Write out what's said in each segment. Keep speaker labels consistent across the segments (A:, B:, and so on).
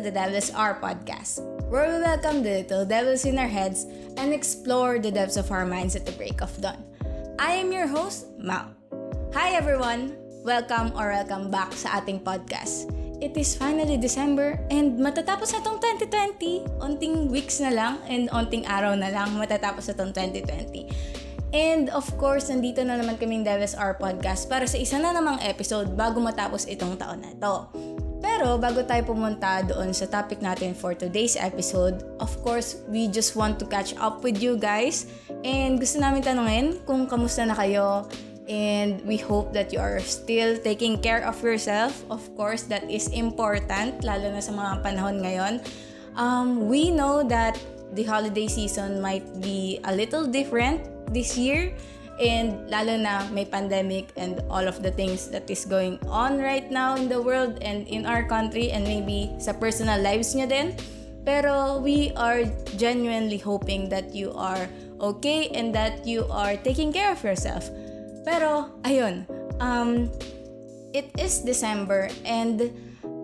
A: to the devilshourpodcast, where we welcome the little devils in our heads and explore the depths of our minds at the break of dawn. I am your host, Mau. Hi everyone! Welcome back sa ating podcast. It is finally December and matatapos na tong 2020. Onting weeks na lang and onting araw na lang matatapos na tong 2020. And of course, nandito na naman kaming devilshourpodcast para sa isa na namang episode bago matapos itong taon na to. Pero bago tayo pumunta doon sa topic natin for today's episode, of course, we just want to catch up with you guys. And gusto namin tanungin kung kamusta na kayo. And we hope that you are still taking care of yourself. Of course, that is important, lalo na sa mga panahon ngayon. We know that the holiday season might be a little different this year. And lalo na may pandemic and all of the things that is going on right now in the world and in our country and maybe sa personal lives nyo din. Pero we are genuinely hoping that you are okay and that you are taking care of yourself. Pero, ayun, it is December and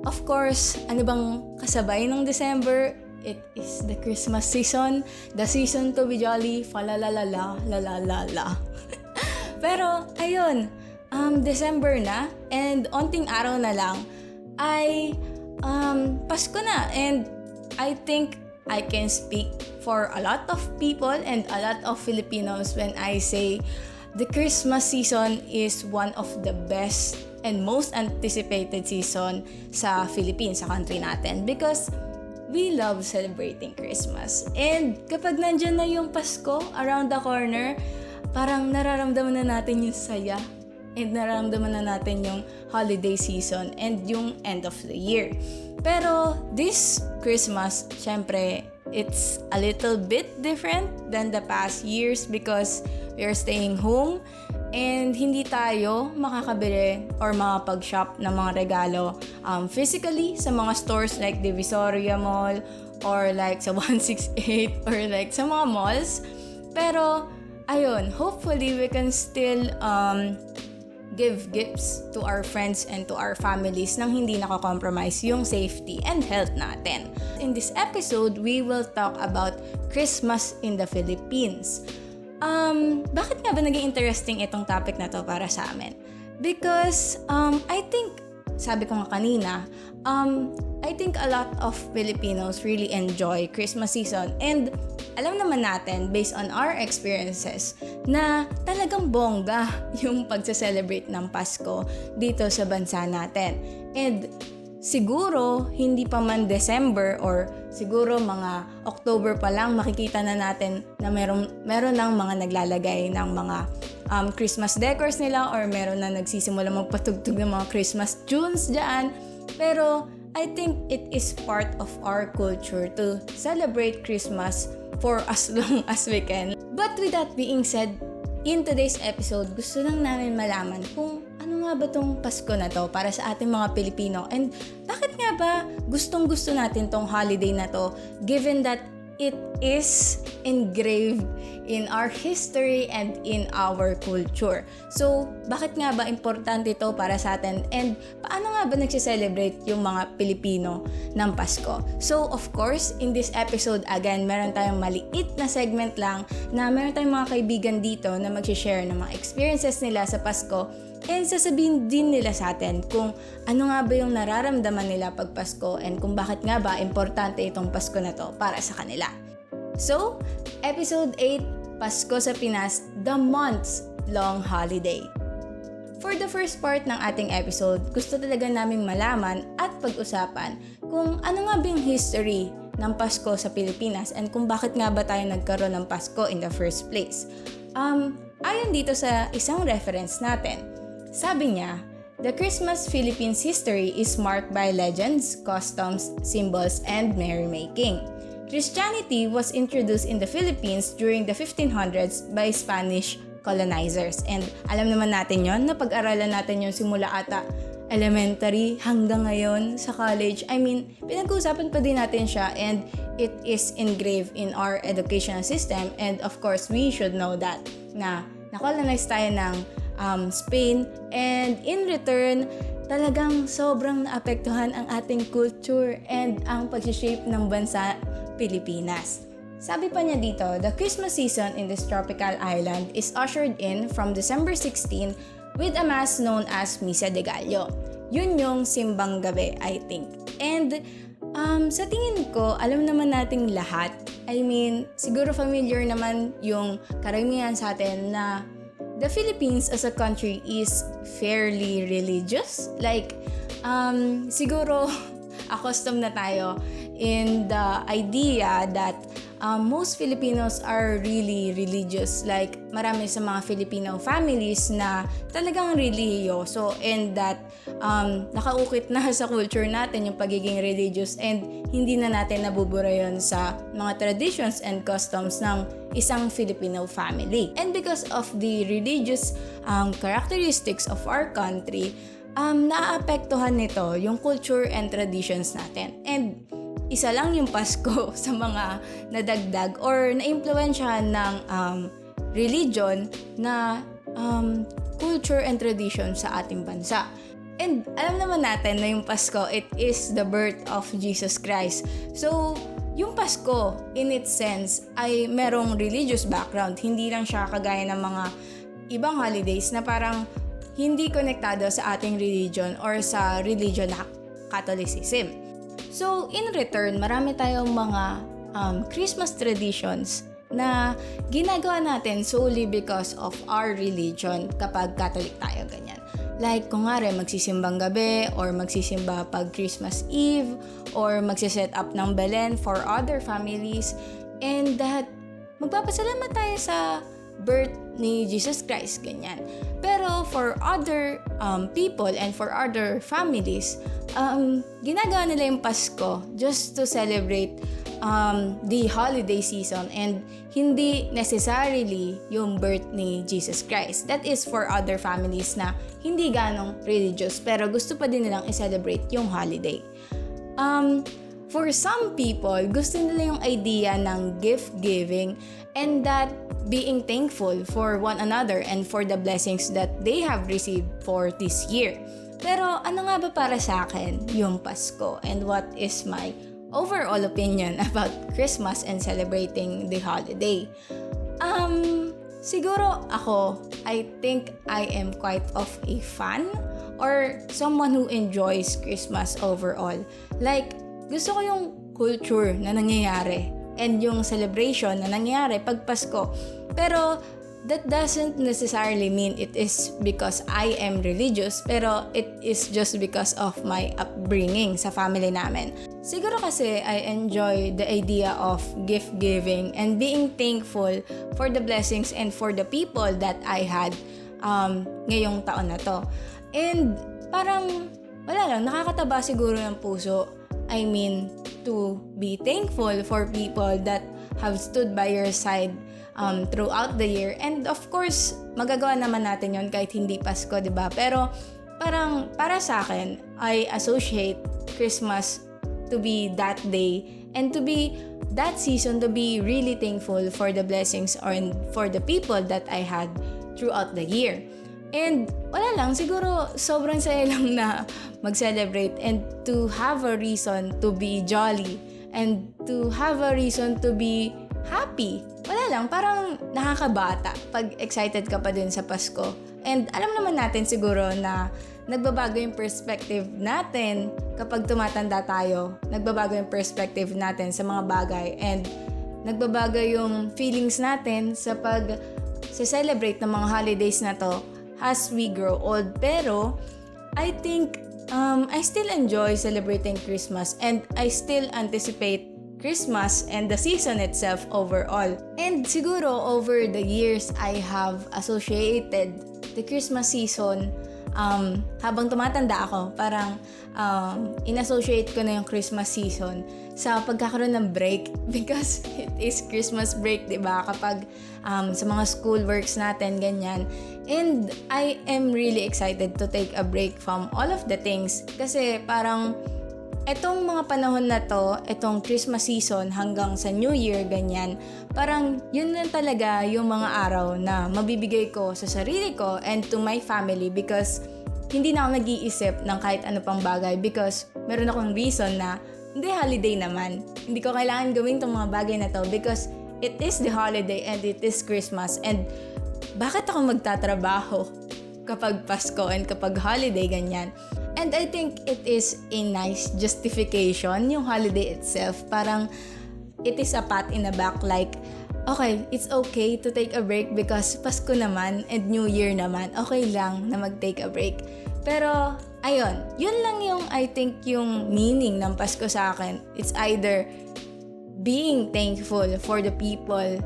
A: of course, ano bang kasabay ng December? It is the Christmas season, the season to be jolly, fa-la-la-la-la, la-la-la-la. Pero, ayun, December na, and onting araw na lang, ay Pasko na. And I think I can speak for a lot of people and a lot of Filipinos when I say the Christmas season is one of the best and most anticipated season sa Philippines, sa country natin. Because we love celebrating Christmas. And kapag nandyan na yung Pasko around the corner, parang nararamdaman na natin yung saya and nararamdaman na natin yung holiday season and yung end of the year. Pero this Christmas, syempre, it's a little bit different than the past years because we are staying home and hindi tayo makakabili or makapag-shop ng mga regalo physically sa mga stores like Divisoria Mall or like sa 168 or like sa mga malls. Pero ayun, hopefully we can still give gifts to our friends and to our families nang hindi nakakompromise yung safety and health natin. In this episode, we will talk about Christmas in the Philippines. Bakit nga ba naging interesting itong topic na to para sa amin? Because I think, sabi ko nga kanina, I think a lot of Filipinos really enjoy Christmas season and alam naman natin based on our experiences na talagang bongga yung pagse-celebrate ng Pasko dito sa bansa natin. And siguro hindi pa man December or siguro mga October pa lang makikita na natin na meron ng mga naglalagay ng mga Christmas decors nila or meron na nagsisimula magpatugtog ng mga Christmas tunes dyan. Pero I think it is part of our culture to celebrate Christmas for as long as we can. But with that being said, in today's episode, gusto lang namin malaman kung ano nga ba tong Pasko na to para sa ating mga Pilipino and bakit nga ba gustong-gusto natin tong holiday na to given that it is engraved in our history and in our culture. So, bakit nga ba importante ito para sa atin and paano nga ba nagsiselebrate yung mga Pilipino ng Pasko? So, of course, in this episode, again, meron tayong maliit na segment lang na meron tayong mga kaibigan dito na mag-share ng mga experiences nila sa Pasko and sasabihin din nila sa atin kung ano nga ba yung nararamdaman nila pag Pasko and kung bakit nga ba importante itong Pasko na to para sa kanila. So, Episode 8, Pasko sa Pinas, the months-long holiday. For the first part ng ating episode, gusto talaga naming malaman at pag-usapan kung ano nga ba yung history ng Pasko sa Pilipinas and kung bakit nga ba tayo nagkaroon ng Pasko in the first place. Ayon dito sa isang reference natin, sabi niya, the Christmas Philippines history is marked by legends, customs, symbols, and merrymaking. Christianity was introduced in the Philippines during the 1500s by Spanish colonizers. And alam naman natin yon, napag-aralan natin yon simula ata elementary hanggang ngayon sa college. I mean, pinag-uusapan pa din natin siya and it is engraved in our educational system. And of course, we should know that na na-colonize tayo ng Spain and in return, talagang sobrang naapektuhan ang ating culture and ang pag-shape ng bansa Pilipinas. Sabi pa niya dito, the Christmas season in this tropical island is ushered in from December 16 with a mass known as Misa de Gallo. Yun yung simbang gabi, I think. And sa tingin ko, alam naman nating lahat. I mean, siguro familiar naman yung karamihan sa atin na the Philippines as a country is fairly religious. Like, siguro accustomed na tayo in the idea that most Filipinos are really religious. Like, marami sa mga Filipino families na talagang relihiyoso and that nakaukit na sa culture natin yung pagiging religious and hindi na natin nabubura yun sa mga traditions and customs ng isang Filipino family. And because of the religious characteristics of our country, naaapektuhan nito yung culture and traditions natin. And isa lang yung Pasko sa mga nadagdag or na-impluwensyahan ng religion na culture and tradition sa ating bansa. And alam naman natin na yung Pasko, it is the birth of Jesus Christ. So, yung Pasko, in its sense, ay merong religious background. Hindi lang siya kagaya ng mga ibang holidays na parang hindi konektado sa ating religion or sa religion na Catholicism. So, in return, marami tayong mga Christmas traditions na ginagawa natin solely because of our religion kapag Catholic tayo, ganyan. Like, kung nga rin, magsisimbang gabi or magsisimba pag Christmas Eve or magsiset up ng Belen for other families and that magpapasalamat tayo sa birth ni Jesus Christ, ganyan. Pero for other people and for other families, ginagawa nila yung Pasko just to celebrate the holiday season and hindi necessarily yung birth ni Jesus Christ. That is for other families na hindi ganong religious pero gusto pa din nilang i-celebrate yung holiday. For some people, gusto nila yung idea ng gift giving and that being thankful for one another and for the blessings that they have received for this year. Pero ano nga ba para sa akin yung Pasko and what is my overall opinion about Christmas and celebrating the holiday? Siguro ako, I think I am quite of a fan or someone who enjoys Christmas overall. Like, gusto ko yung culture na nangyayari and yung celebration na nangyayari pag Pasko. Pero that doesn't necessarily mean it is because I am religious, pero it is just because of my upbringing sa family namin. Siguro kasi I enjoy the idea of gift giving and being thankful for the blessings and for the people that I had ngayong taon na to. And parang wala lang, nakakataba siguro ng puso. I mean, to be thankful for people that have stood by your side throughout the year. And of course, magagawa naman natin yon kahit hindi Pasko, di ba? Pero parang para sa akin, I associate Christmas to be that day and to be that season to be really thankful for the blessings and for the people that I had throughout the year. And wala lang, siguro sobrang saya lang na mag-celebrate and to have a reason to be jolly and to have a reason to be happy. Wala lang, parang nakakabata pag excited ka pa din sa Pasko. And alam naman natin siguro na nagbabago yung perspective natin kapag tumatanda tayo. Nagbabago yung perspective natin sa mga bagay and nagbabago yung feelings natin sa pag-celebrate ng mga holidays na to as we grow old. Pero I think I still enjoy celebrating Christmas and I still anticipate Christmas and the season itself overall. And siguro over the years I have associated the Christmas season habang tumatanda ako, parang in-associate ko na yung Christmas season sa pagkakaroon ng break because it is Christmas break, diba? Kapag sa mga school works natin, ganyan. And I am really excited to take a break from all of the things kasi parang etong mga panahon na to, etong Christmas season hanggang sa New Year, ganyan, parang yun lang talaga yung mga araw na mabibigay ko sa sarili ko and to my family because hindi na ako nag-iisip ng kahit ano pang bagay because meron akong reason na hindi holiday naman. Hindi ko kailangan gawin tong mga bagay na to because it is the holiday and it is Christmas. And bakit ako magtatrabaho kapag Pasko and kapag holiday ganyan? And I think it is a nice justification, yung holiday itself. Parang it is a pat in the back like, okay, it's okay to take a break because Pasko naman and New Year naman. Okay lang na mag-take a break. Pero, ayun, yun lang yung I think yung meaning ng Pasko sa akin. It's either being thankful for the people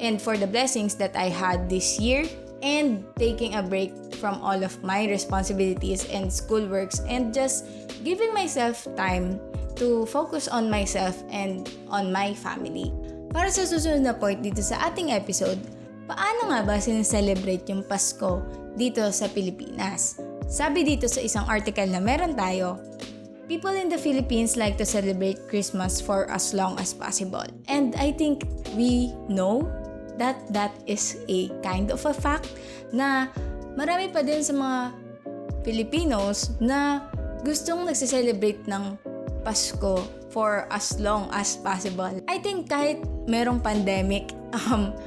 A: and for the blessings that I had this year and taking a break from all of my responsibilities and schoolworks and just giving myself time to focus on myself and on my family. Para sa susunod na point dito sa ating episode, paano nga ba sineselebrate yung Pasko dito sa Pilipinas? Sabi dito sa isang article na meron tayo, people in the Philippines like to celebrate Christmas for as long as possible. And I think we know that is a kind of a fact na marami pa din sa mga Filipinos na gustong nagsiselebrate ng Pasko for as long as possible. I think kahit merong pandemic,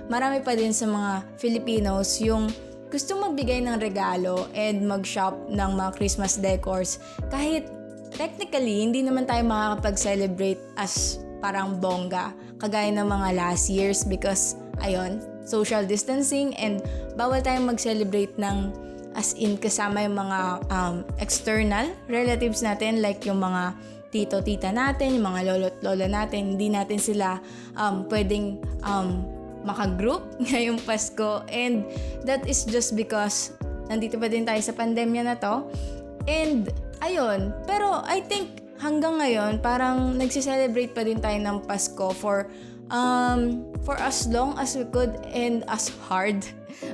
A: marami pa din sa mga Filipinos yung gustong magbigay ng regalo and mag-shop ng mga Christmas decors kahit technically hindi naman tayo makakapag-celebrate as parang bongga kagaya ng mga last years because ayun, social distancing and bawal tayong mag-celebrate ng as in kasama yung mga external relatives natin like yung mga tito-tita natin, yung mga lolo't lola natin, hindi natin sila pwedeng makagroup ngayong Pasko and that is just because nandito pa din tayo sa pandemya na to and ayun, pero I think hanggang ngayon parang nagsiselebrate pa din tayo ng Pasko for as long as we could and as hard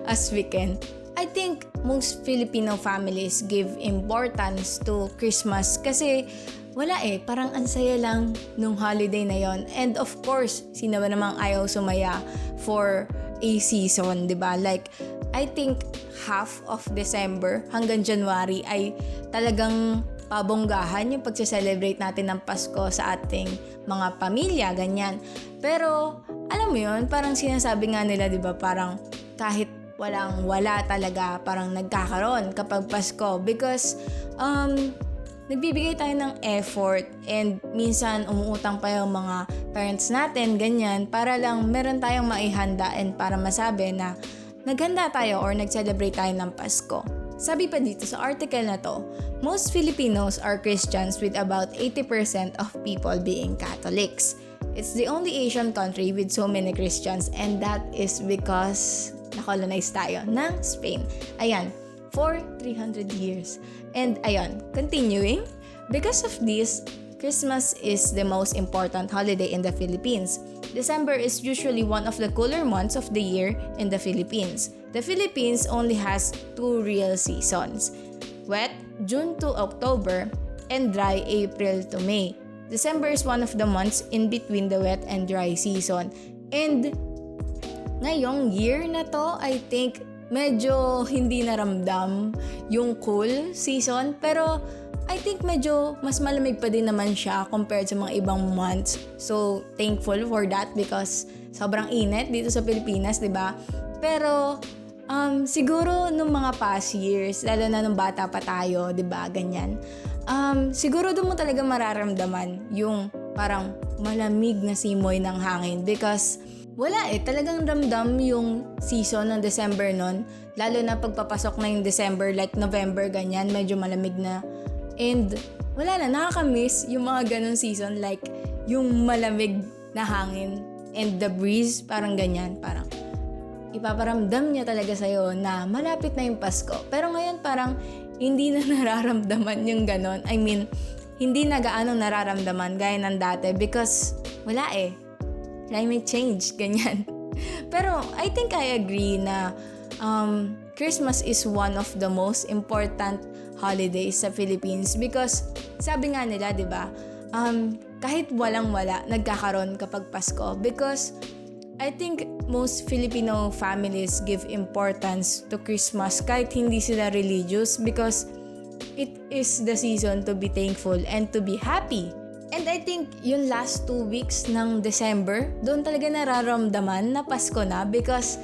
A: as we can. I think most Filipino families give importance to Christmas kasi wala parang ansaya lang nung holiday na yon. And of course, sino ba namang ayaw sumaya for a season, 'di ba? Like I think half of December hanggang January ay talagang pabonggahan yung pagse-celebrate natin ng Pasko sa ating mga pamilya, ganyan. Pero alam mo yun, parang sinasabi nga nila, 'di ba, parang kahit wala talaga, parang nagkakaroon kapag Pasko because nagbibigay tayo ng effort and minsan umuutang pa yung mga parents natin, ganyan, para lang meron tayong maihanda and para masabi na naghanda tayo or nag-celebrate tayo ng Pasko. Sabi pa dito sa article na to, most Filipinos are Christians with about 80% of people being Catholics. It's the only Asian country with so many Christians and that is because nakolonize tayo ng Spain. Ayan, for 300 years. And ayan, continuing, because of this, Christmas is the most important holiday in the Philippines. December is usually one of the cooler months of the year in the Philippines. The Philippines only has 2 real seasons, wet, June to October, and dry, April to May. December is one of the months in between the wet and dry season. And ngayong year na to, I think medyo hindi naramdam yung cool season, pero I think medyo mas malamig pa din naman siya compared sa mga ibang months. So, thankful for that because sobrang init dito sa Pilipinas, 'di ba? Pero siguro nung mga past years, lalo na nung bata pa tayo, 'di ba? Ganyan. Siguro doon mo talaga mararamdaman yung parang malamig na simoy ng hangin because wala talagang ramdam yung season ng December nun. Lalo na pagpapasok na yung December, like November, ganyan, medyo malamig na. And wala na, nakakamiss yung mga ganun season, like yung malamig na hangin and the breeze, parang ganyan, parang ipaparamdam niya talaga sa'yo na malapit na yung Pasko. Pero ngayon parang hindi na nararamdaman yung ganun. I mean, hindi na gaano nararamdaman gaya ng dati because wala climate change, ganyan. Pero I think I agree na Christmas is one of the most important holidays sa Philippines because sabi nga nila, 'di ba? Kahit walang-wala nagkakaroon kapag Pasko because I think most Filipino families give importance to Christmas kahit hindi sila religious because it is the season to be thankful and to be happy. And I think yung last 2 weeks ng December, doon talaga nararamdaman na Pasko na because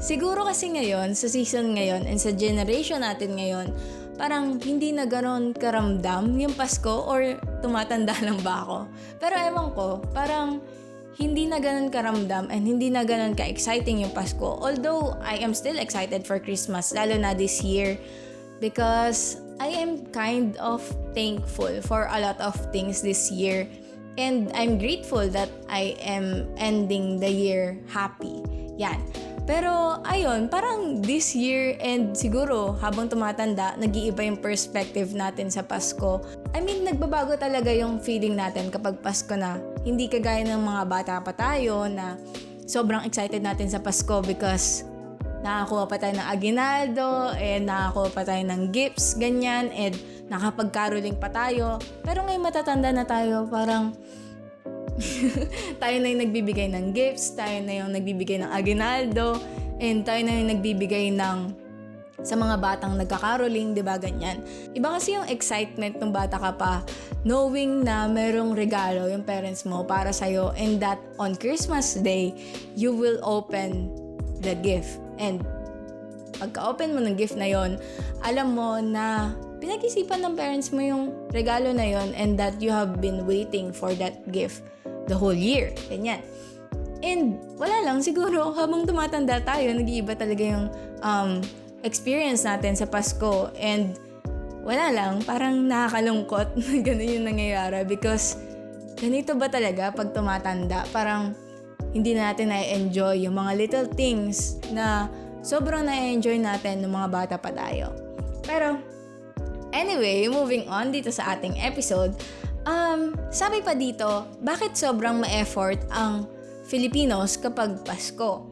A: siguro kasi ngayon, sa season ngayon and sa generation natin ngayon, parang hindi na gano'n karamdam yung Pasko or tumatanda lang ba ako? Pero ewan ko, parang hindi na gano'n karamdam and hindi na gano'n ka-exciting yung Pasko. Although I am still excited for Christmas, lalo na this year, because I am kind of thankful for a lot of things this year. And I'm grateful that I am ending the year happy. Yan. Pero ayun, parang this year and siguro habang tumatanda, nag-iiba yung perspective natin sa Pasko. I mean, nagbabago talaga yung feeling natin kapag Pasko na. Hindi kagaya ng mga bata pa tayo na sobrang excited natin sa Pasko because nakakuha pa tayo ng aguinaldo, and nakakuha pa tayo ng gifts, ganyan, and nakapag-caroling pa tayo. Pero ngayon matatanda na tayo, parang tayo na yung nagbibigay ng gifts, tayo na yung nagbibigay ng aguinaldo, and tayo na yung nagbibigay ng sa mga batang nagka-caroling, diba, ganyan. Iba kasi yung excitement ng bata ka pa, knowing na merong regalo yung parents mo para sa'yo, and that on Christmas Day, you will open the gift. And pagka-open mo ng gift na yon, alam mo na pinag-isipan ng parents mo yung regalo na yon and that you have been waiting for that gift the whole year. Ganyan. And wala lang, siguro habang tumatanda tayo, nag-iiba talaga yung experience natin sa Pasko. And wala lang, parang nakakalungkot na ganun yung nangyayari because ganito ba talaga pag tumatanda? Parang hindi na natin na-enjoy yung mga little things na sobrang na-enjoy natin ng mga bata pa tayo. Pero, anyway, moving on dito sa ating episode, sabi pa dito, bakit sobrang ma-effort ang Filipinos kapag Pasko?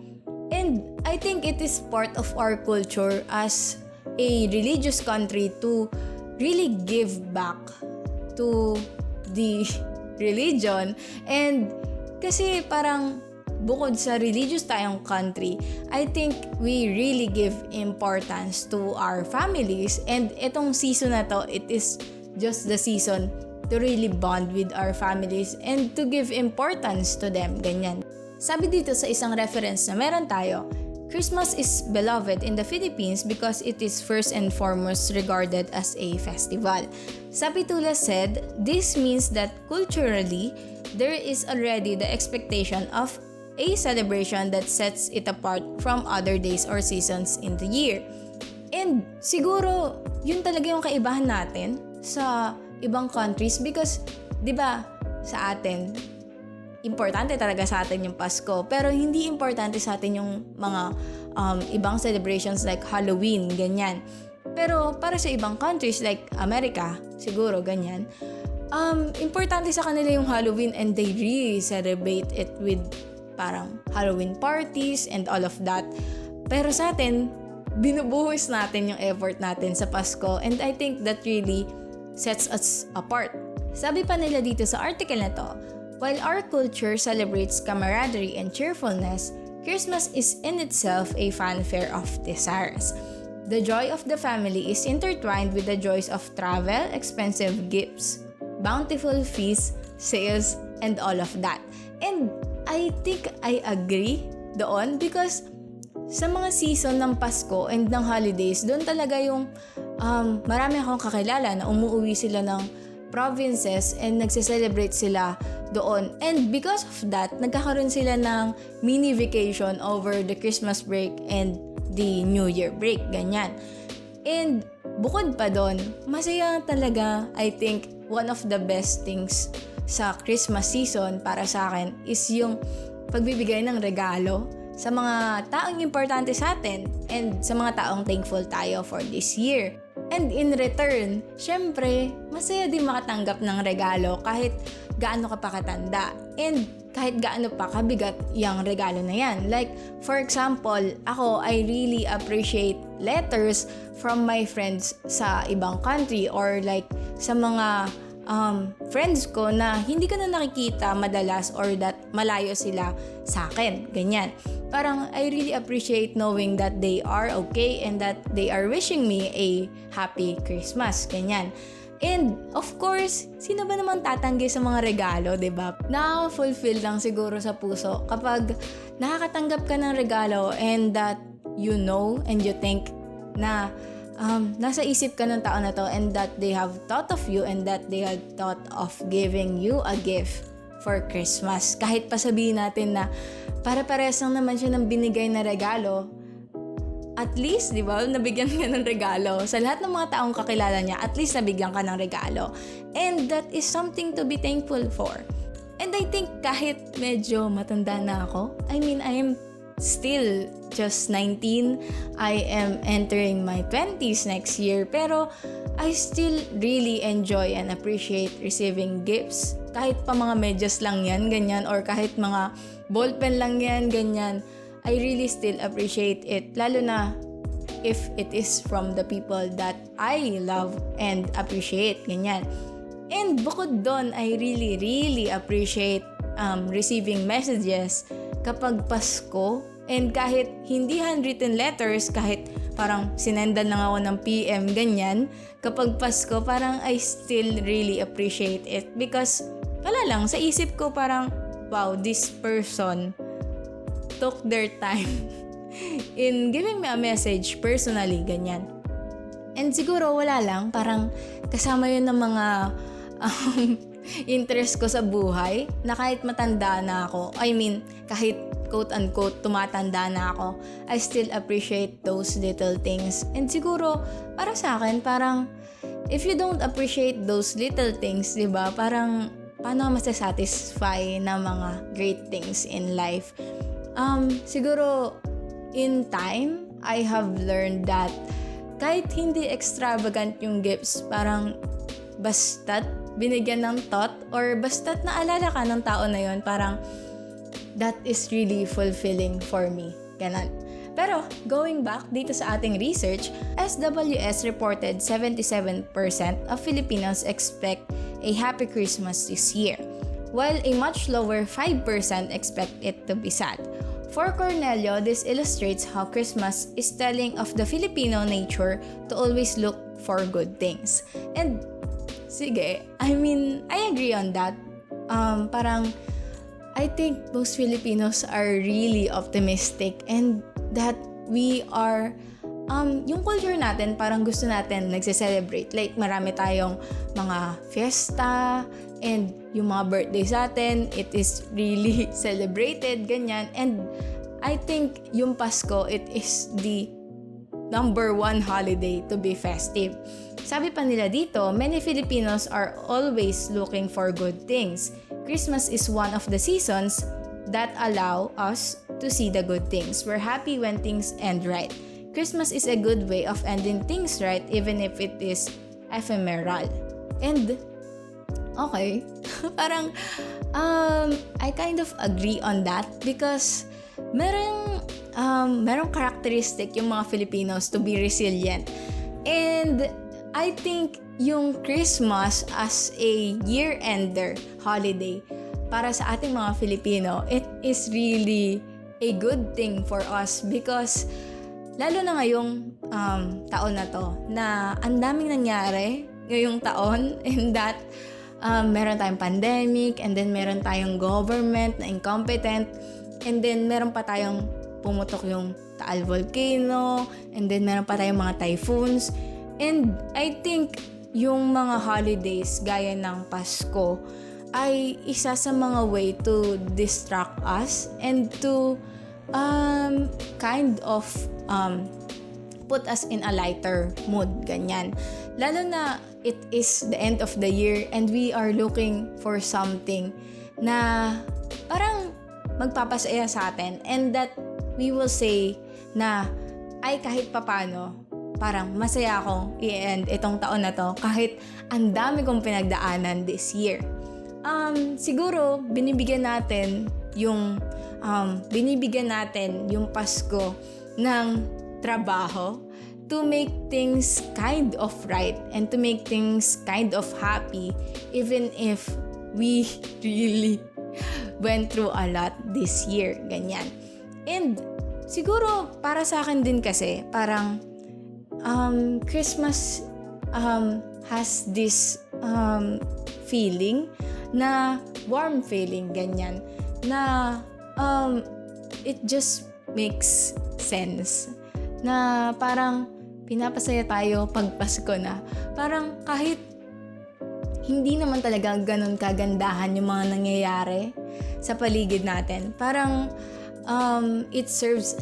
A: And I think it is part of our culture as a religious country to really give back to the religion. And kasi parang bukod sa religious tayong country, I think we really give importance to our families. And itong season na to, it is just the season to really bond with our families and to give importance to them. Ganyan. Sabi dito sa isang reference na meron tayo, Christmas is beloved in the Philippines because it is first and foremost regarded as a festival. Sapitula said, this means that culturally, there is already the expectation of a celebration that sets it apart from other days or seasons in the year. And siguro, yun talaga yung kaibahan natin sa ibang countries because, di ba, sa atin, importante talaga sa atin yung Pasko. Pero hindi importante sa atin yung mga ibang celebrations like Halloween, ganyan. Pero para sa ibang countries like America, siguro ganyan, importante sa kanila yung Halloween and they really celebrate it with parang Halloween parties and all of that. Pero sa atin, binubuhos natin yung effort natin sa Pasko, and I think that really sets us apart. Sabi pa nila dito sa article na to, while our culture celebrates camaraderie and cheerfulness, Christmas is in itself a fanfare of desires. The joy of the family is intertwined with the joys of travel, expensive gifts, bountiful feasts, sales, and all of that. And I think I agree doon because sa mga season ng Pasko and ng holidays, doon talaga yung marami akong kakilala na umuwi sila ng provinces and nagse-celebrate sila doon. And because of that, nagkakaroon sila ng mini vacation over the Christmas break and the New Year break, ganyan. And bukod pa doon, masaya talaga, I think, one of the best things sa Christmas season para sa akin is yung pagbibigay ng regalo sa mga taong importante sa atin and sa mga taong thankful tayo for this year. And in return, syempre, masaya din makatanggap ng regalo kahit gaano ka pa katanda and kahit gaano pa kabigat yung regalo na yan. Like, for example, ako, I really appreciate letters from my friends sa ibang country or like sa mga friends ko na hindi ko na nakikita madalas or that malayo sila sa akin. Ganyan. Parang I really appreciate knowing that they are okay and that they are wishing me a happy Christmas. Ganyan. And of course, sino ba naman tatanggi sa mga regalo, 'di ba? Na-fulfill lang siguro sa puso kapag nakakatanggap ka ng regalo and that you know and you think na nasa isip ka ng tao na to and that they have thought of you and that they had thought of giving you a gift for Christmas. Kahit pa sabihin natin na para-pares lang naman siya ng binigay na regalo, at least, di ba, nabigyan ka ng regalo. Sa lahat ng mga taong kakilala niya, at least nabigyan ka ng regalo. And that is something to be thankful for. And I think kahit medyo matanda na ako, I mean, I am still just 19. I am entering my 20s next year. Pero I still really enjoy and appreciate receiving gifts. Kahit pa mga medyas lang yan, ganyan. Or kahit mga ballpen lang yan, ganyan. I really still appreciate it. Lalo na if it is from the people that I love and appreciate, ganyan. And bukod doon, I really appreciate receiving messages kapag Pasko. And kahit hindi handwritten letters, kahit parang sinendan lang ako ng PM, ganyan, kapag Pasko, parang I still really appreciate it. Because, wala lang, sa isip ko parang, wow, this person took their time in giving me a message personally, ganyan. And siguro, wala lang, parang kasama yun ng mga interest ko sa buhay, na kahit matanda na ako, I mean, kahit quote-unquote, tumatanda na ako, I still appreciate those little things. And siguro, para sa akin, parang, if you don't appreciate those little things, di ba, parang, paano ka masasatisfy na mga great things in life? Siguro, in time, I have learned that kahit hindi extravagant yung gifts, parang basta't binigyan ng thought or basta't naalala ka ng tao na yon, parang that is really fulfilling for me. Ganon. Pero, going back dito sa ating research, SWS reported 77% of Filipinos expect a happy Christmas this year, while a much lower 5% expect it to be sad. For Coronel, this illustrates how Christmas is telling of the Filipino nature to always look for good things. And, sige, I mean, I agree on that. Parang, I think most Filipinos are really optimistic and that we are, yung culture natin, parang gusto natin nagse-celebrate. Like, marami tayong mga fiesta and yung mga birthday sa atin, it is really celebrated, ganyan. And I think yung Pasko, it is the number one holiday to be festive. Sabi pa nila dito, many Filipinos are always looking for good things. Christmas is one of the seasons that allow us to see the good things. We're happy when things end right. Christmas is a good way of ending things right, even if it is ephemeral. And, okay, parang, I kind of agree on that because merong characteristic yung mga Filipinos to be resilient. And I think yung Christmas as a year-ender holiday para sa ating mga Filipino, it is really a good thing for us because lalo na ngayong taon na to na ang daming nangyari ngayong taon and that meron tayong pandemic and then meron tayong government na incompetent and then meron pa tayong pumutok yung Taal Volcano and then meron pa tayong mga typhoons. And I think yung mga holidays gaya ng Pasko ay isa sa mga way to distract us and to kind of put us in a lighter mood, ganyan. Lalo na it is the end of the year and we are looking for something na parang magpapasaya sa atin and that we will say na ay kahit papano parang masaya akong i-end itong taon na to kahit ang dami kong pinagdaanan this year. Siguro binibigyan natin yung Pasko ng trabaho to make things kind of right and to make things kind of happy even if we really went through a lot this year, ganyan. And siguro para sa akin din kasi parang Christmas has this feeling na warm feeling, ganyan, na it just makes sense na parang pinapasaya tayo pag Pasko na. Parang kahit hindi naman talaga ganun kagandahan yung mga nangyayari sa paligid natin. Parang it serves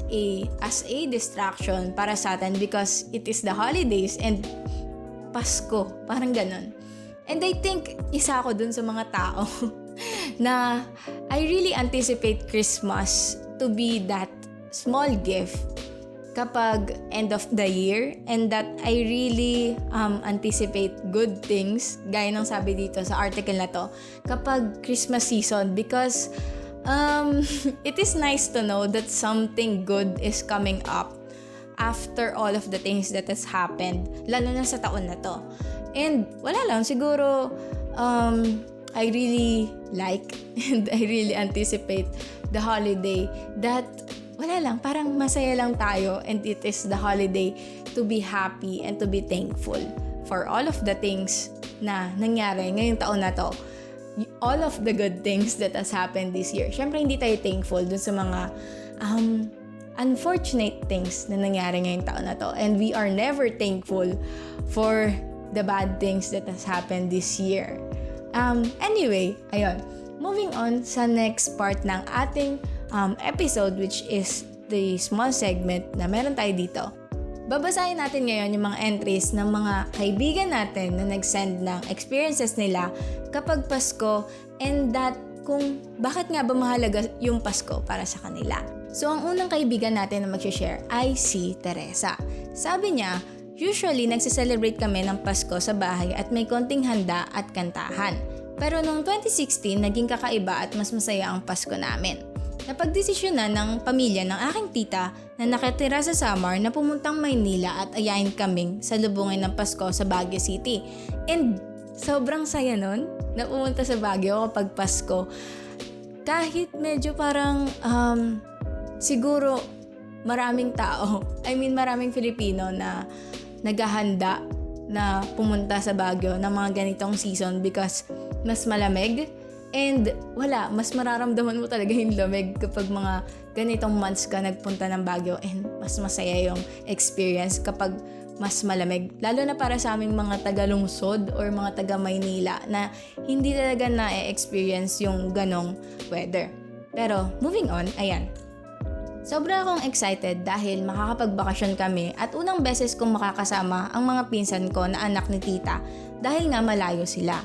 A: as a distraction para sa atin because it is the holidays and Pasko. Parang ganun. And I think isa ako dun sa mga tao na I really anticipate Christmas to be that small gift kapag end of the year, and that I really anticipate good things, gaya ng sabi dito sa article na to, kapag Christmas season, because it is nice to know that something good is coming up after all of the things that has happened, lalo na sa taon na to. And wala lang, siguro I really like and I really anticipate the holiday that wala lang, parang masaya lang tayo, and it is the holiday to be happy and to be thankful for all of the things na nangyari ngayong taon na to. All of the good things that has happened this year. Syempre, hindi tayo thankful dun sa mga unfortunate things na nangyari ngayong taon na to. And we are never thankful for the bad things that has happened this year. Anyway, ayun. Moving on sa next part ng ating episode, which is the small segment na meron tayo dito. Babasahin natin ngayon yung mga entries ng mga kaibigan natin na nag-send ng experiences nila kapag Pasko, and that kung bakit nga ba mahalaga yung Pasko para sa kanila. So, ang unang kaibigan natin na mag-share ay si Teresa. Sabi niya, usually nagsiselebrate kami ng Pasko sa bahay at may konting handa at kantahan. Pero noong 2016, naging kakaiba at mas masaya ang Pasko namin. Napagdesisyonan ng pamilya ng aking tita na nakatira sa Samar na pumuntang Maynila at ayain kaming salubungin ng Pasko sa Baguio City. And sobrang saya nun na pumunta sa Baguio kapag Pasko. Kahit medyo parang siguro maraming tao, maraming Filipino na naghahanda na pumunta sa Baguio ng mga ganitong season because mas malamig. And wala, mas mararamdaman mo talaga yung lamig kapag mga ganitong months ka nagpunta ng Baguio, and mas masaya yung experience kapag mas malamig. Lalo na para sa aming mga taga-lungsod or mga taga-Maynila na hindi talaga na-experience yung ganong weather. Pero moving on, ayan. Sobra akong excited dahil makakapagbakasyon kami at unang beses kong makakasama ang mga pinsan ko na anak ni tita dahil nga malayo sila.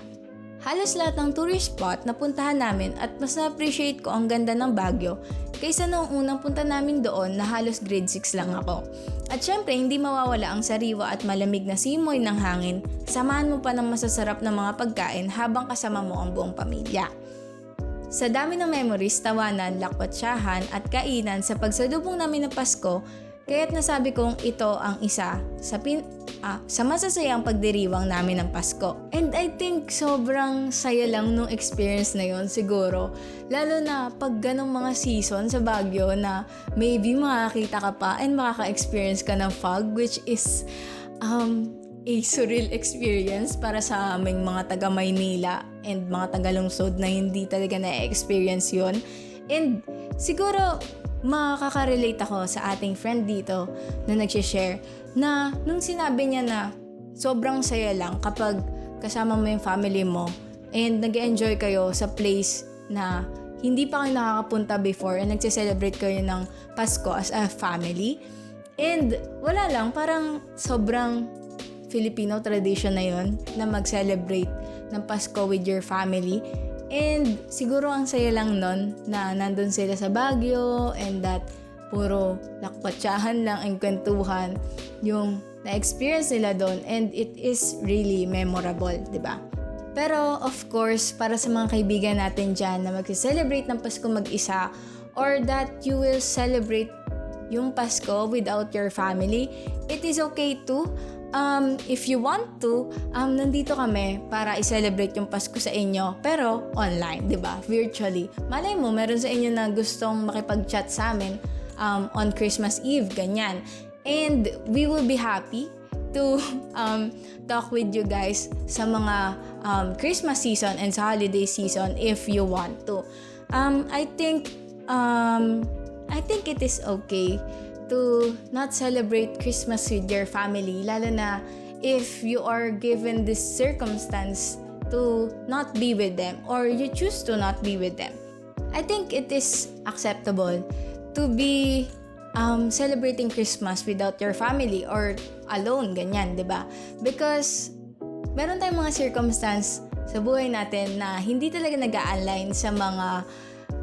A: Halos lahat ng tourist spot na puntahan namin at mas na-appreciate ko ang ganda ng Baguio kaysa noong unang punta namin doon na halos grade 6 lang ako. At syempre, hindi mawawala ang sariwa at malamig na simoy ng hangin, samahan mo pa ng masasarap na mga pagkain habang kasama mo ang buong pamilya. Sa dami ng memories, tawanan, lakwatsahan at kainan sa pagsalubong namin ng Pasko, kaya't nasabi kong ito ang isa sa masasayang pagdiriwang namin ng Pasko. And I think sobrang saya lang nung experience na yon siguro. Lalo na pag ganong mga season sa Baguio na maybe makakita ka pa and makaka-experience ka ng fog, which is a surreal experience para sa aming mga taga-Maynila and mga taga-lungsod na hindi talaga na-experience yon. And siguro makaka-relate ako sa ating friend dito na nag-share na nung sinabi niya na sobrang saya lang kapag kasama mo yung family mo and nag-enjoy kayo sa place na hindi pa kayo nakakapunta before and nagse-celebrate kayo ng Pasko as a family. And wala lang, parang sobrang Filipino tradition na yon na mag-celebrate ng Pasko with your family. And siguro ang saya lang nun na nandun sila sa Baguio and that puro lakwatsahan lang ang kwentuhan yung na-experience nila doon, and it is really memorable, diba? Pero of course, para sa mga kaibigan natin dyan na mag-celebrate ng Pasko mag-isa or that you will celebrate yung Pasko without your family, it is okay too. If you want to, nandito kami para i-celebrate yung Pasko sa inyo, pero online, di ba? Virtually. Malay mo, meron sa inyo na gustong makipag-chat sa amin on Christmas Eve, ganyan. And we will be happy to talk with you guys sa mga Christmas season and sa holiday season if you want to. I think it is okay to not celebrate Christmas with your family, lalo na if you are given this circumstance to not be with them or you choose to not be with them. I think it is acceptable to be celebrating Christmas without your family or alone, ganyan, di ba? Because meron tayong mga circumstance sa buhay natin na hindi talaga nag-a-align sa mga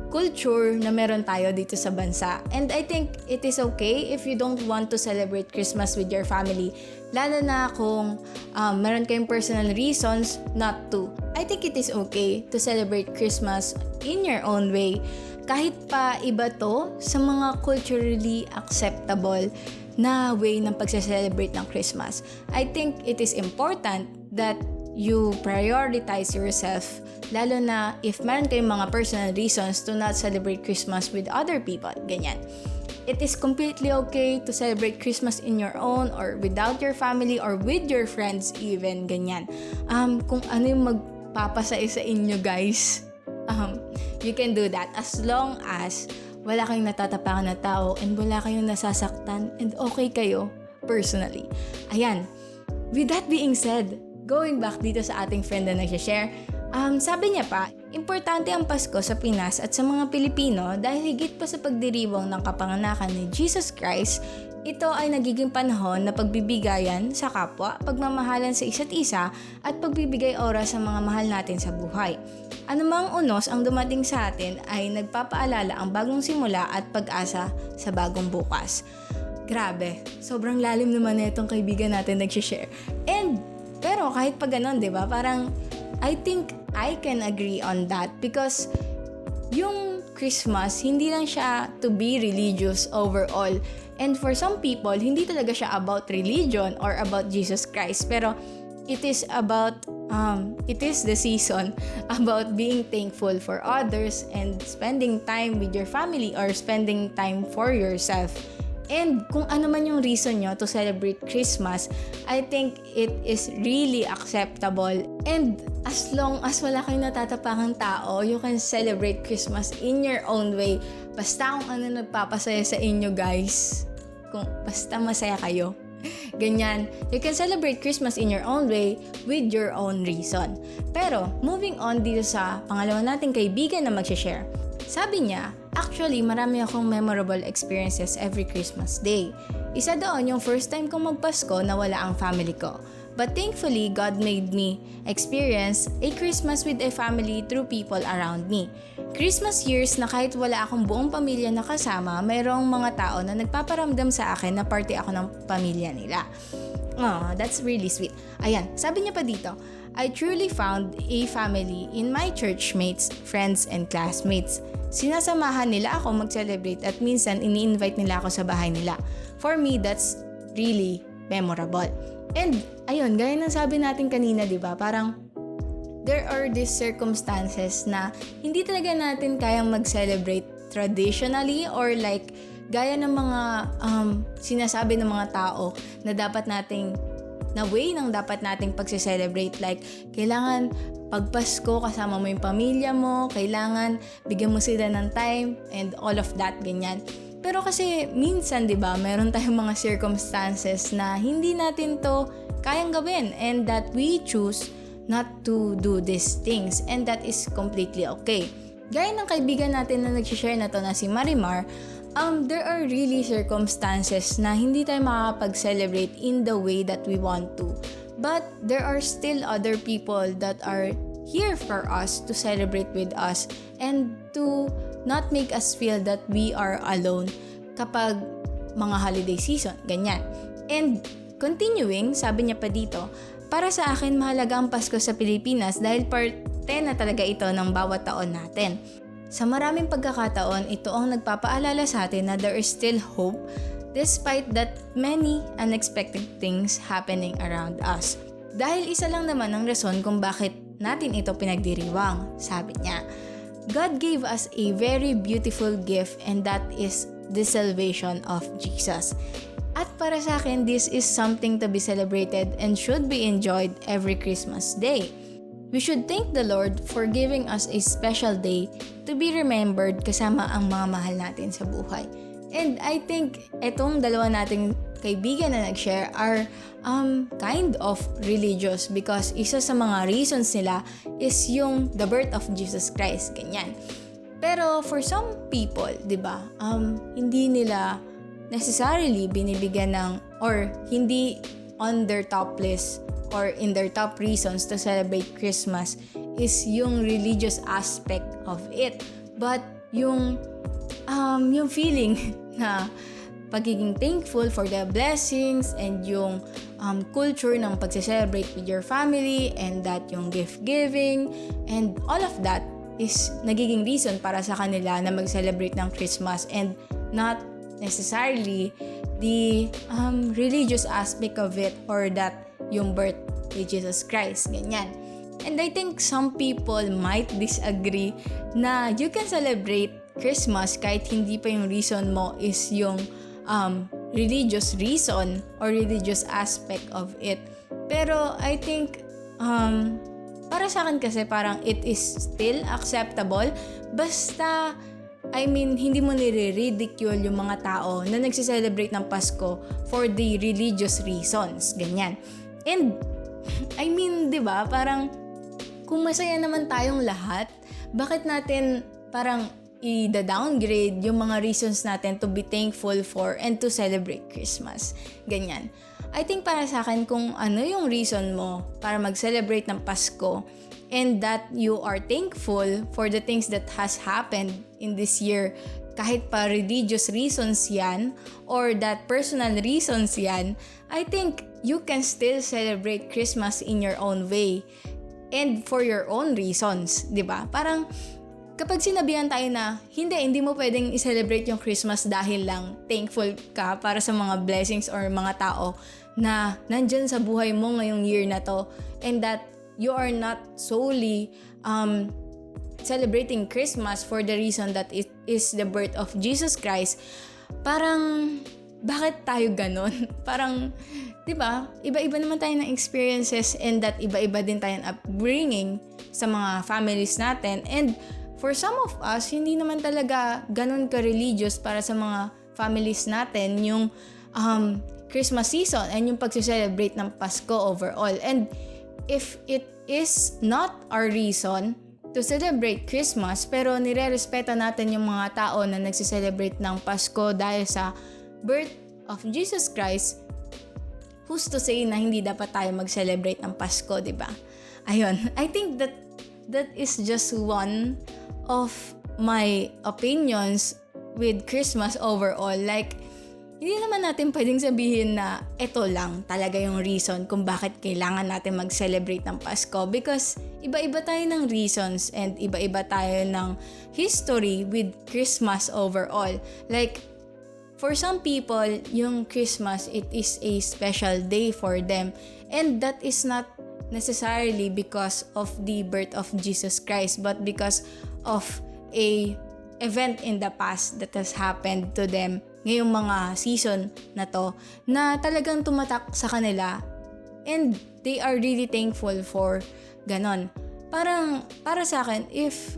A: culture na meron tayo dito sa bansa. And I think it is okay if you don't want to celebrate Christmas with your family, lalo na kung meron kayong personal reasons not to. I think it is okay to celebrate Christmas in your own way, kahit pa iba to sa mga culturally acceptable na way ng pagse-celebrate ng Christmas. I think it is important that you prioritize yourself, lalo na if meron kayong mga personal reasons to not celebrate Christmas with other people, ganyan. It is completely okay to celebrate Christmas in your own or without your family or with your friends even, ganyan. Kung ano yung magpapasaya sa inyo, guys, you can do that as long as wala kayong natatapakan na tao and wala kayong nasasaktan and okay kayo personally. Ayan. With that being said, going back dito sa ating friend na nag-share, sabi niya pa, importante ang Pasko sa Pinas at sa mga Pilipino dahil higit pa sa pagdiriwang ng kapanganakan ni Jesus Christ, ito ay nagiging panahon na pagbibigayan sa kapwa, pagmamahalan sa isa't isa at pagbibigay oras sa mga mahal natin sa buhay. Anumang unos ang dumating sa atin ay nagpapaalala ang bagong simula at pag-asa sa bagong bukas. Grabe, sobrang lalim naman na itong kaibigan natin nag-share. Pero kahit pa ganun, di ba? Parang, I think I can agree on that because yung Christmas, hindi lang siya to be religious overall. And for some people, hindi talaga siya about religion or about Jesus Christ. Pero it is the season about being thankful for others and spending time with your family or spending time for yourself. And kung ano man yung reason nyo to celebrate Christmas, I think it is really acceptable. And as long as wala kayong natatapakang tao, you can celebrate Christmas in your own way. Basta kung ano nagpapasaya sa inyo, guys. Kung basta masaya kayo. Ganyan. You can celebrate Christmas in your own way with your own reason. Pero, moving on dito sa pangalawa nating kaibigan na mag-share. Sabi niya, actually, marami akong memorable experiences every Christmas day. Isa doon yung first time kong magpasko na wala ang family ko. But thankfully, God made me experience a Christmas with a family through people around me. Christmas years na kahit wala akong buong pamilya na kasama, mayroong mga tao na nagpaparamdam sa akin na parte ako ng pamilya nila. Oh, that's really sweet. Ayan, sabi niya pa dito, I truly found a family in my churchmates, friends, and classmates. Sinasamahan nila ako mag-celebrate at minsan ini-invite nila ako sa bahay nila. For me, that's really memorable. And ayun, gaya ng sabi natin kanina, di ba? Parang there are these circumstances na hindi talaga natin kayang mag-celebrate traditionally or like gaya ng mga sinasabi ng mga tao na dapat nating dapat nating pagse-celebrate. Like, kailangan pag Pasko kasama mo yung pamilya mo, kailangan bigyan mo sila ng time and all of that, ganyan. Pero kasi minsan, di ba, meron tayong mga circumstances na hindi natin to kayang gawin and that we choose not to do these things and that is completely okay. Gaya ng kaibigan natin na nag-share na to na si Marimar, there are really circumstances na hindi tayo makakapag-celebrate in the way that we want to. But there are still other people that are here for us to celebrate with us and to not make us feel that we are alone kapag mga holiday season, ganyan. And continuing, sabi niya pa dito, para sa akin mahalaga ang Pasko sa Pilipinas dahil parte na talaga ito ng bawat taon natin. sa maraming pagkakataon, ito ang nagpapaalala sa atin na there is still hope despite that many unexpected things happening around us. Dahil isa lang naman ang rason kung bakit natin ito pinagdiriwang, sabi niya. God gave us a very beautiful gift and that is the salvation of Jesus. At para sa akin, this is something to be celebrated and should be enjoyed every Christmas day. We should thank the Lord for giving us a special day to be remembered kasama ang mga mahal natin sa buhay. And I think etong dalawa nating kaibigan na nag-share are kind of religious because isa sa mga reasons nila is yung the birth of Jesus Christ, ganyan. Pero for some people, 'di ba? Hindi nila necessarily binibigyan ng or hindi on their top list or in their top reasons to celebrate Christmas is yung religious aspect of it. But yung feeling na pagiging thankful for the blessings and yung culture ng pagse-celebrate with your family and that yung gift giving and all of that is nagiging reason para sa kanila na mag-celebrate ng Christmas and not necessarily the religious aspect of it or that yung birth ni Jesus Christ, ganyan. And I think some people might disagree na you can celebrate Christmas kahit hindi pa yung reason mo is yung religious reason or religious aspect of it. Pero I think para sa akin kasi parang it is still acceptable basta hindi mo nire-ridicule yung mga tao na nagse-celebrate ng Pasko for the religious reasons, ganyan. And di ba, parang kung masaya naman tayong lahat, bakit natin parang i-downgrade yung mga reasons natin to be thankful for and to celebrate Christmas. Ganyan. I think para sa akin, kung ano yung reason mo para mag-celebrate ng Pasko and that you are thankful for the things that has happened in this year, kahit pa religious reasons yan or that personal reasons yan, I think you can still celebrate Christmas in your own way and for your own reasons, di ba? Parang kapag sinabihan tayo na hindi mo pwedeng i-celebrate yung Christmas dahil lang thankful ka para sa mga blessings or mga tao na nandyan sa buhay mo ngayong year na to and that you are not solely celebrating Christmas for the reason that it is the birth of Jesus Christ, parang bakit tayo ganon? Parang, di ba, iba-iba naman tayo ng experiences and that iba-iba din tayong upbringing sa mga families natin. And for some of us, hindi naman talaga ganon ka-religious para sa mga families natin yung Christmas season and yung pag-celebrate ng Pasko overall. And if it is not our reason to celebrate Christmas pero nire-respeto natin yung mga tao na nagse-celebrate ng Pasko dahil sa birth of Jesus Christ, who's to say na hindi dapat tayo mag-celebrate ng Pasko, di ba? Ayun, I think that is just one of my opinions with Christmas overall. Like, hindi naman natin pwedeng sabihin na ito lang talaga yung reason kung bakit kailangan natin mag-celebrate ng Pasko because iba-iba tayo ng reasons and iba-iba tayo ng history with Christmas overall. Like, for some people, yung Christmas, it is a special day for them. And that is not necessarily because of the birth of Jesus Christ, but because of a event in the past that has happened to them ngayong mga season na to, na talagang tumatak sa kanila and they are really thankful for ganon. Parang, para sa akin, if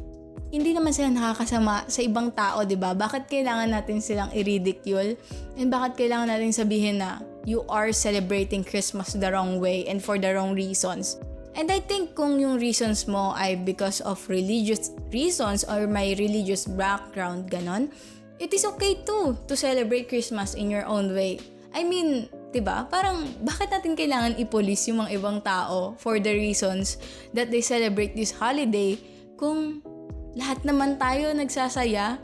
A: hindi naman sila nakakasama sa ibang tao, di ba? Bakit kailangan natin silang i-ridicule? And bakit kailangan natin sabihin na you are celebrating Christmas the wrong way and for the wrong reasons? And I think kung yung reasons mo ay because of religious reasons or my religious background, ganon, it is okay too to celebrate Christmas in your own way. I mean, diba? Parang bakit natin kailangan i-police yung mga ibang tao for the reasons that they celebrate this holiday kung lahat naman tayo nagsasaya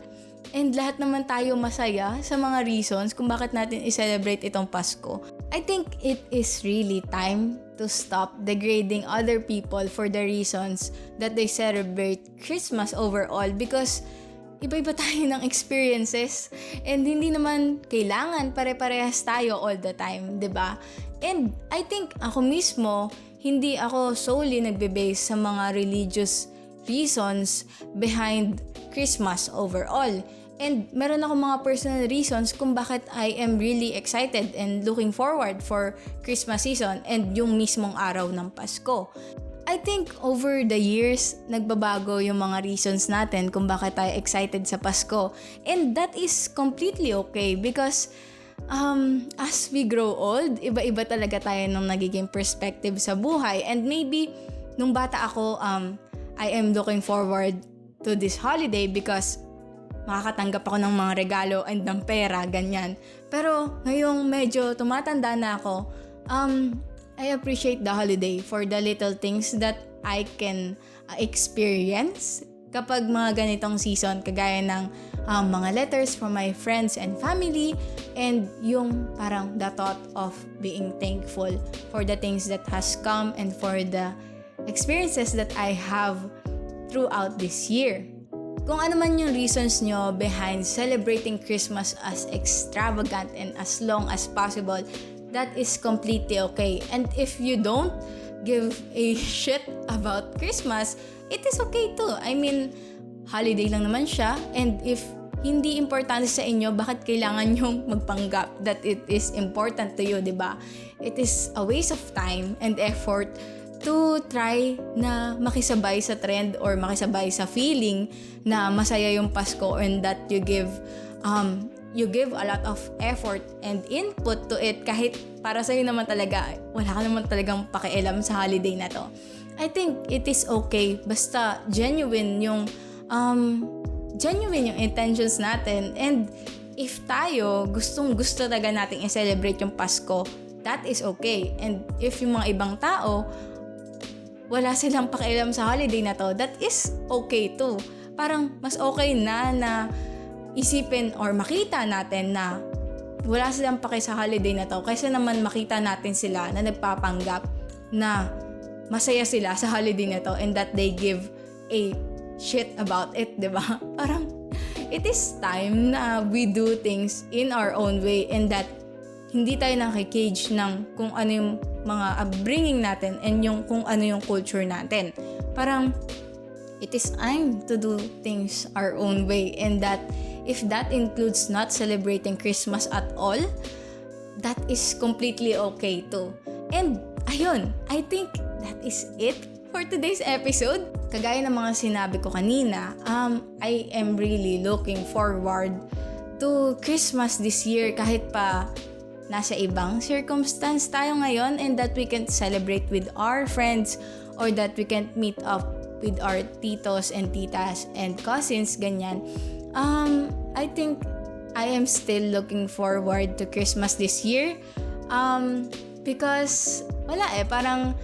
A: and lahat naman tayo masaya sa mga reasons kung bakit natin i-celebrate itong Pasko. I think it is really time to stop degrading other people for the reasons that they celebrate Christmas overall, because iba-iba tayo ng experiences and hindi naman kailangan pare-parehas tayo all the time, 'di ba? And I think ako mismo, hindi ako solely nagbe-base sa mga religious reasons behind Christmas overall. And meron ako mga personal reasons kung bakit I am really excited and looking forward for Christmas season and yung mismong araw ng Pasko. I think over the years, nagbabago yung mga reasons natin kung bakit tayo excited sa Pasko. And that is completely okay because as we grow old, iba-iba talaga tayo nung nagiging perspective sa buhay. And maybe, nung bata ako, I am looking forward to this holiday because makakatanggap ako ng mga regalo and ng pera, ganyan. Pero ngayong medyo tumatanda na ako, I appreciate the holiday for the little things that I can experience kapag mga ganitong season, kagaya ng mga letters from my friends and family, and yung parang the thought of being thankful for the things that has come and for the experiences that I have throughout this year. Kung ano man yung reasons nyo behind celebrating Christmas as extravagant and as long as possible, that is completely okay. And if you don't give a shit about Christmas, it is okay too. I mean, holiday lang naman siya, and if hindi importante sa inyo, bakit kailangan yung magpanggap that it is important to you, diba? It is a waste of time and effort to try na makisabay sa trend or makisabay sa feeling na masaya yung Pasko, and that you give a lot of effort and input to it kahit para sa'yo naman talaga, wala ka naman talagang pakialam sa holiday na to. I think it is okay basta genuine yung intentions natin, and if tayo gustong-gusto talaga nating i-celebrate yung Pasko, that is okay. And if yung mga ibang tao wala silang pakialam sa holiday na to, that is okay too. Parang mas okay na isipin or makita natin na wala silang paki sa holiday na to kaysa naman makita natin sila na nagpapanggap na masaya sila sa holiday na to and that they give a shit about it, diba? Parang it is time na we do things in our own way, and that hindi tayo nakikage ng kung ano yung mga upbringing natin and yung kung ano yung culture natin. Parang it is time to do things our own way, and that if that includes not celebrating Christmas at all, that is completely okay too. And ayun, I think that is it for today's episode. Kagaya ng mga sinabi ko kanina, I am really looking forward to Christmas this year kahit pa nasa ibang circumstance tayo ngayon, and that we can celebrate with our friends or that we can meet up with our titos and titas and cousins, ganyan. I think I am still looking forward to Christmas this year because parang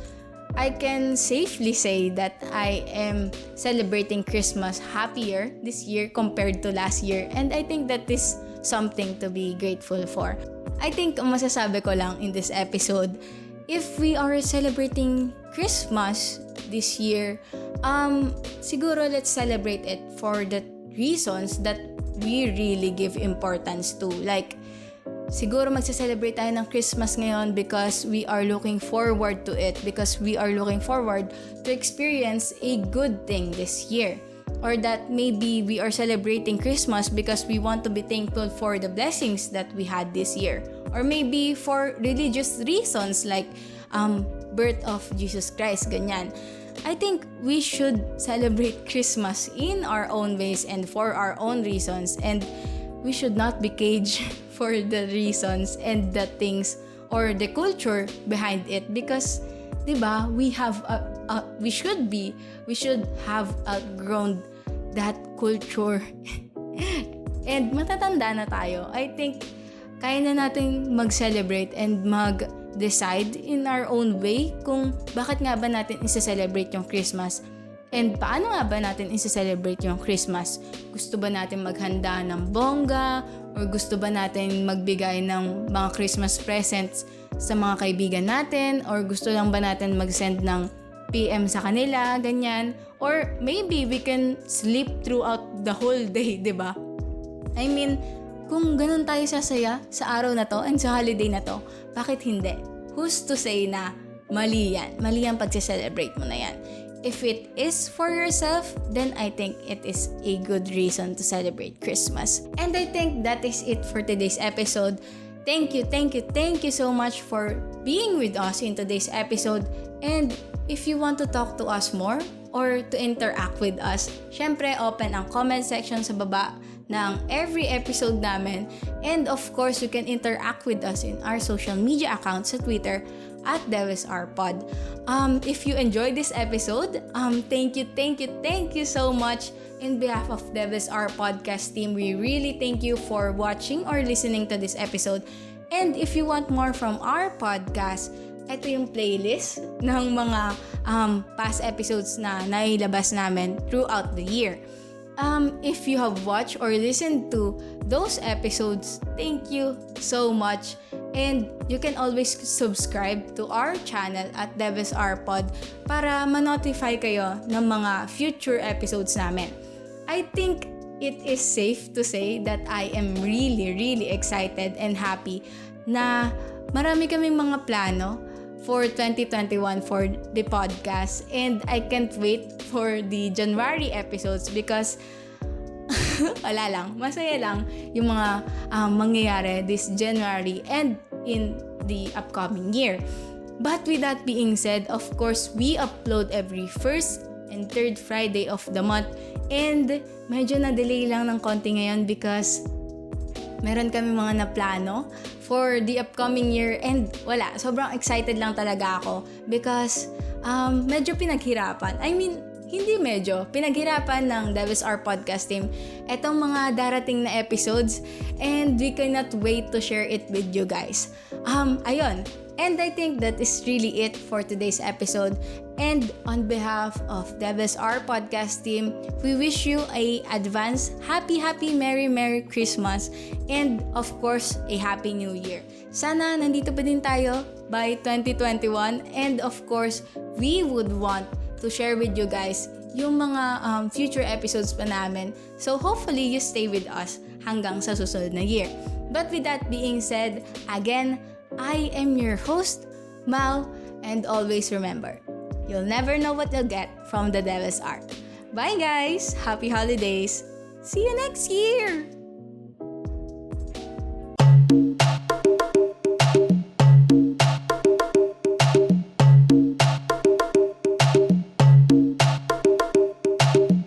A: I can safely say that I am celebrating Christmas happier this year compared to last year, and I think that is something to be grateful for. I think ang masasabi ko lang in this episode, if we are celebrating Christmas this year, siguro let's celebrate it for the reasons that we really give importance to. Like, siguro magsa-celebrate tayo ng Christmas ngayon because we are looking forward to it, because we are looking forward to experience a good thing this year. Or that maybe we are celebrating Christmas because we want to be thankful for the blessings that we had this year. Or maybe for religious reasons like birth of Jesus Christ, ganyan. I think we should celebrate Christmas in our own ways and for our own reasons, and we should not be caged for the reasons and the things or the culture behind it, because diba, we should have outgrown that culture and matatanda na tayo. I think kaya na natin mag-celebrate and mag-decide in our own way kung bakit nga ba natin isa-celebrate yung Christmas and paano nga ba natin isa-celebrate yung Christmas. Gusto ba natin maghanda ng bongga, or gusto ba natin magbigay ng mga Christmas presents sa mga kaibigan natin or gusto lang ba natin mag-send ng PM sa kanila, ganyan. Or maybe we can sleep throughout the whole day, di ba? I mean, kung ganun tayo sasaya sa araw na to and sa holiday na to, bakit hindi? Who's to say na mali yan? Mali yan pag-celebrate mo na yan. If it is for yourself, then I think it is a good reason to celebrate Christmas. And I think that is it for today's episode. Thank you so much for being with us in today's episode. And if you want to talk to us more or to interact with us, syempre open ang comment section sa baba ng every episode namin. And of course, you can interact with us in our social media accounts sa Twitter at devilshourpod. If you enjoyed this episode, thank you so much. In behalf of Devils Hour Podcast team, we really thank you for watching or listening to this episode. And if you want more from our podcast, ito yung playlist ng mga past episodes na nailabas namin throughout the year. If you have watched or listened to those episodes, thank you so much. And you can always subscribe to our channel at Devils Hour Pod para ma-notify kayo ng mga future episodes namin. I think it is safe to say that I am really excited and happy na marami kaming mga plano for 2021 for the podcast, and I can't wait for the January episodes because wala lang, masaya lang yung mga mangyayari this January and in the upcoming year. But with that being said, of course, we upload every first and third Friday of the month, and medyo na-delay lang ng konti ngayon because meron kami mga naplano for the upcoming year, and wala, sobrang excited lang talaga ako because medyo pinaghirapan. I mean, hindi medyo, pinaghirapan ng Devils Hour Podcast team etong mga darating na episodes, and we cannot wait to share it with you guys. Ayun. And I think that is really it for today's episode. And on behalf of Devils Hour Podcast team, we wish you a advance happy Merry Christmas, and of course, a Happy New Year. Sana nandito pa din tayo by 2021, and of course, we would want to share with you guys yung mga future episodes pa namin. So hopefully, you stay with us hanggang sa susunod na year. But with that being said, again, I am your host, Mal, and always remember, you'll never know what you'll get from the Devil's Hour. Bye guys! Happy holidays! See you next year!